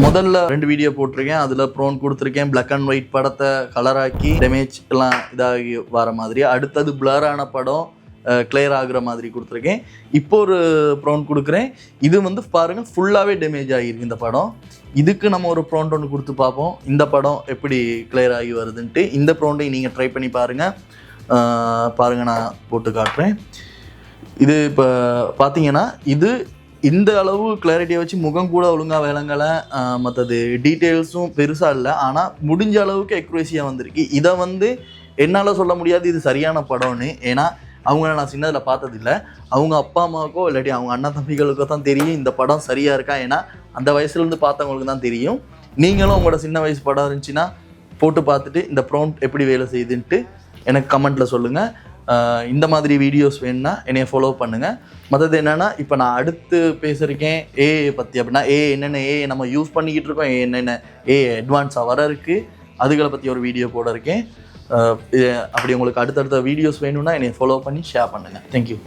முதல்ல 2 வீடியோ போட்டிருக்கேன். அதில் ப்ரோன் கொடுத்துருக்கேன். பிளாக் அண்ட் ஒயிட் படத்தை கலராக்கி டேமேஜ் எல்லாம் இதாகி வர மாதிரி. அடுத்தது பிளரான படம் கிளியர் ஆகுற மாதிரி கொடுத்துருக்கேன். இப்போ ஒரு ப்ரோன் கொடுக்குறேன். இது வந்து பாருங்கள் ஃபுல்லாகவே டேமேஜ் ஆகிருக்கு இந்த படம். இதுக்கு நம்ம ஒரு ப்ரோன் ஒன்று கொடுத்து பார்ப்போம் இந்த படம் எப்படி கிளியர் ஆகி வருதுன்ட்டு. இந்த ப்ரோண்டையும் நீங்கள் ட்ரை பண்ணி பாருங்கள். நான் போட்டு காட்டுறேன். இது இப்போ பார்த்தீங்கன்னா இது இந்த அளவு கிளாரிட்டியை வச்சு முகம் கூட ஒழுங்காக விளங்கலை. மற்றது டீட்டெயில்ஸும் பெருசாக இல்லை. ஆனால் முடிஞ்ச அளவுக்கு அக்யூரேசியாக வந்திருக்கு. இதை வந்து என்னால் சொல்ல முடியாது இது சரியான படம்னு. ஏன்னா அவங்கள நான் சின்னதில் பார்த்ததில்லை. அவங்க அப்பா அம்மாவுக்கோ இல்லாட்டி அவங்க அண்ணா தம்பிகளுக்கோ தான் தெரியும் இந்த படம் சரியாக இருக்கா. ஏன்னா அந்த வயசுலேருந்து பார்த்தவங்களுக்கு தான் தெரியும். நீங்களும் உங்களோட சின்ன வயசு படம் இருந்துச்சுன்னா போட்டு பார்த்துட்டு இந்த ப்ராம்ப்ட் எப்படி வேலை செய்யுதுன்ட்டு எனக்கு கமெண்ட்டில் சொல்லுங்கள். இந்த மாதிரி வீடியோஸ் வேணுன்னா என்னைய ஃபாலோ பண்ணுங்கள். மற்றது என்னென்னா இப்போ நான் அடுத்து பேசியிருக்கேன் ஏஐ பற்றி. அப்படின்னா என்னென்ன ஏஐ நம்ம யூஸ் பண்ணிக்கிட்டு இருக்கோம், என்னென்ன ஏஐ அட்வான்ஸாக வர இருக்குது, அதுகளை பற்றி ஒரு வீடியோ போட இருக்கேன். அப்படி உங்களுக்கு அடுத்தடுத்த வீடியோஸ் வேணும்னா என்னை ஃபாலோ பண்ணி ஷேர் பண்ணுங்கள். தேங்க்யூ.